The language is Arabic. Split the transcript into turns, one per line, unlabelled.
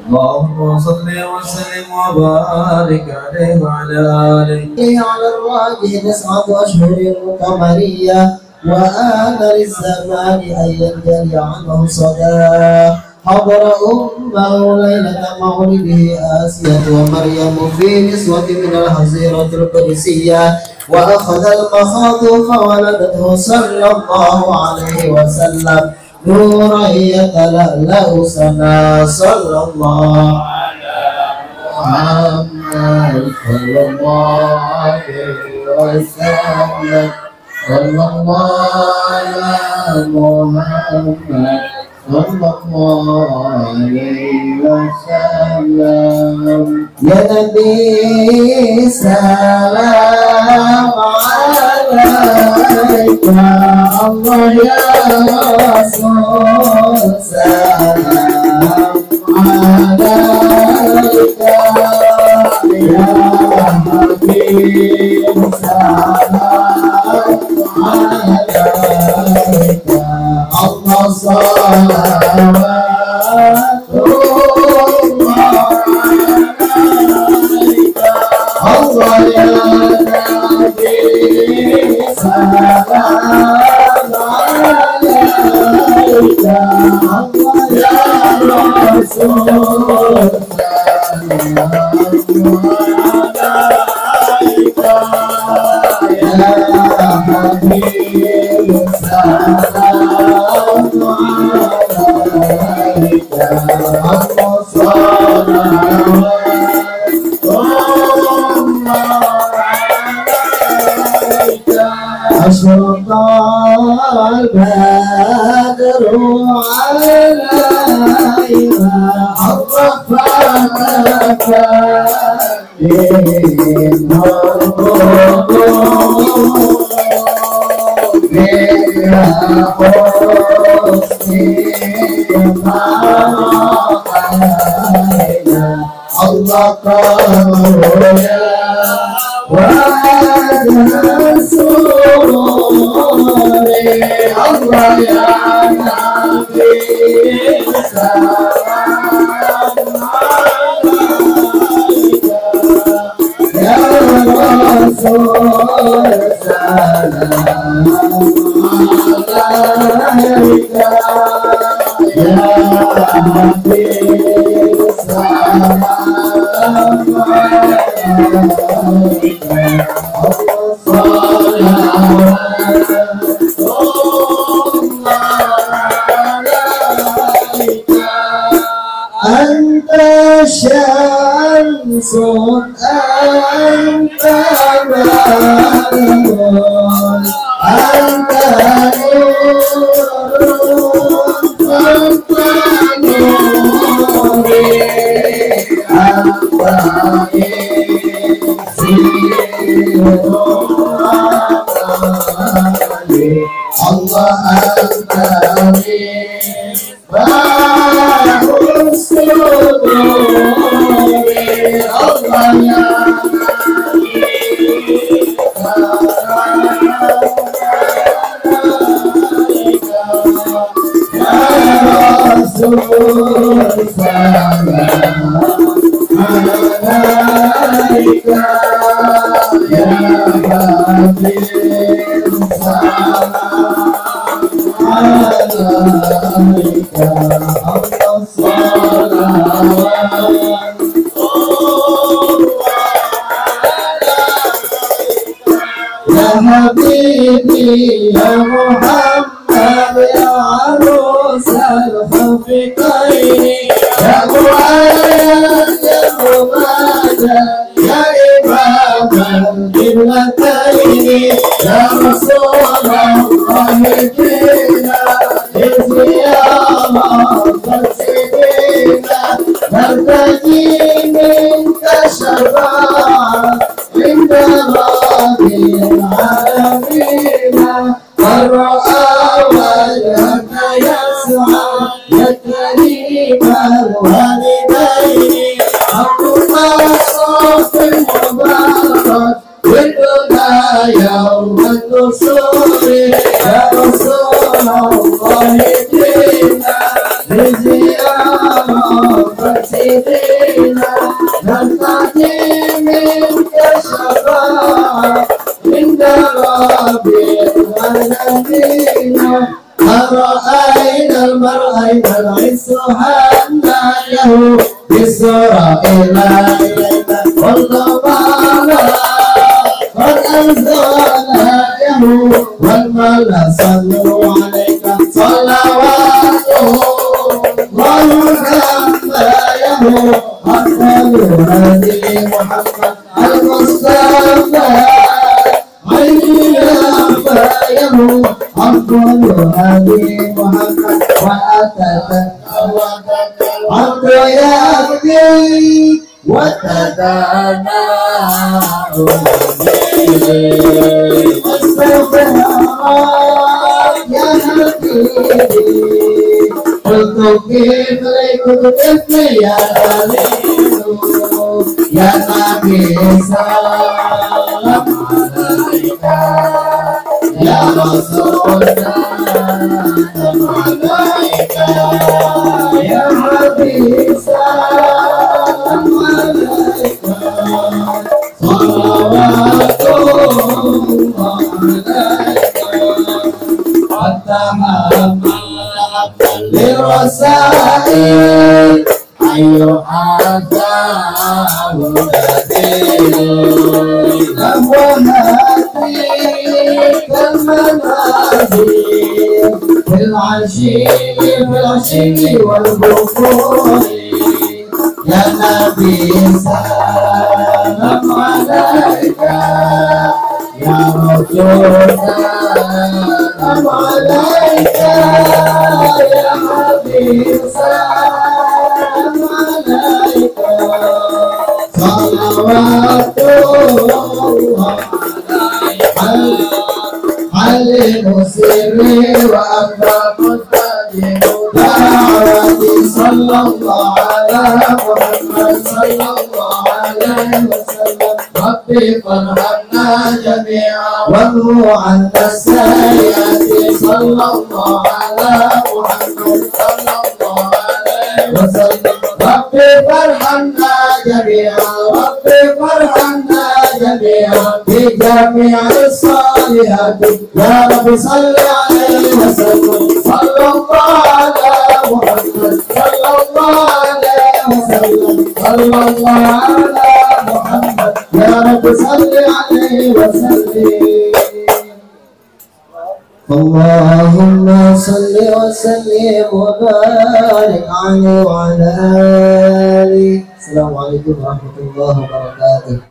اللهم صل وسلم وبارك عليه وعلى آله.
على الراجح 9 أشهر قمرية، وآن للزمان أن ينجلي عنه صداه. حضر أمه ليلة مولده آسية ومريم في نسوة من الحظيرة القدسية، وأخذ المخاض فولدته صلى الله عليه وسلم نورا يتلألأ سنا. صلى الله على محمد صلى الله عليه وسلم. صلى الله على محمد صلى الله عليه وسلم. يا نبي سلام عليك الله، يا رسول سلام عليك، يا حبيب سلام عليك. الله صلوات الله عليك، الله يا نبي سلام عليك، الله يا رسول سلام عليك، يا حبيب سلام عليك. الله صلوات الله عليك. أشرق البدر علينا، عرفنا الله قال يا وعد سوري، الله يا نبي سلام عليك، يا رسول سلام عليك، يا حبيب سلام عليك. أنت شمس أنت نور أنت نور أنت نوري أنت الله أنت مفتاح الصدور، الله يا رسول سلام عليك، يا حبيب سلام عليك. الله صلوات يا حبيبي يا محمد، يا عروس الحفيقين، يا مؤيد يا مماجد، يا إمام القبلتين، يا رسول الله فينا زيارة سيدنا، نرتجي منك شفاعة عند رب العالمين. من رأى وجهك يسعى يا كريم الوالدين، اللهم صل المبارك بالهدى يوم النصور، يا رسول الله فينا بزيارة تأتي منك شفاعة عند ربي العالمين أرأينا المرأين العز حنا له بإسرائيل إلينا والضمان قد أنزلنا له والملا صلوا عليك صلوات الله كفايه أفضل هدي محمد المصطفى عيني كفايه أفضل هدي محمد عبد يهدي وتدانا يا حبيبي قلت كيف ليكتب يا نبي يا نبي سلام عليك يا رسول سلام عليك يا حبيبي سلام عليك صلوات الله عليك وتحمل للرسائل أيها الدار الذين أمواتك المنازل في العشي والبكور يا نبي سلام عليك يا رسول سلام عليك يا حبيب سلام عليك صلوات الله عليك سري وأكرم التاجر دعوتي صلى الله على محمد صلى الله عليه وسلم ربي فرحنا جميعا وامحو عنا السيئات صلى الله على محمد صلى الله عليه وسلم ربي فرحنا جميعا ربي فرحنا جميعا بجميع الصالحات يا رب صل عليه وسلم صلى الله على محمد صلى الله عليه وسلم صلى الله على محمد يا رب صل عليه وسلم اللهم صل وسلم وبارك عليه وعلى آله. السلام عليكم ورحمة الله وبركاته.